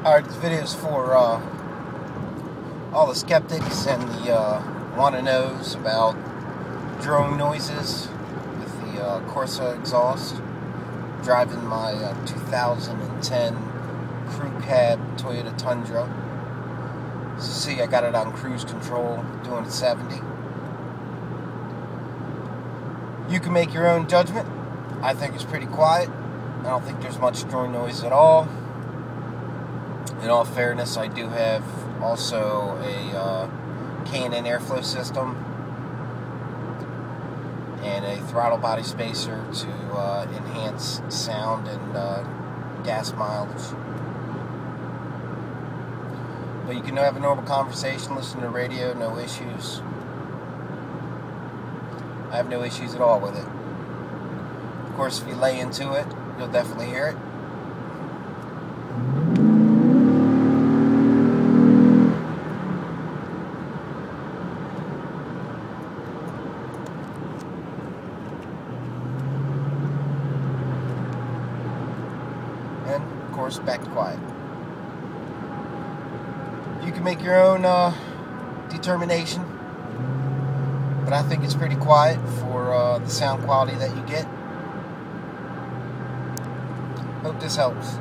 Alright, this video is for all the skeptics and the wanna-knows about drone noises with the Corsa exhaust. Driving my 2010 crew cab Toyota Tundra. So see, I got it on cruise control, doing it 70. You can make your own judgment. I think it's pretty quiet. I don't think there's much drone noise at all. In all fairness, I do have also a K&N airflow system and a throttle body spacer to enhance sound and gas mileage. But you can have a normal conversation, listen to radio, no issues. I have no issues at all with it. Of course, if you lay into it, you'll definitely hear it. And, of course, back to quiet. You can make your own determination, but I think it's pretty quiet for the sound quality that you get. Hope this helps.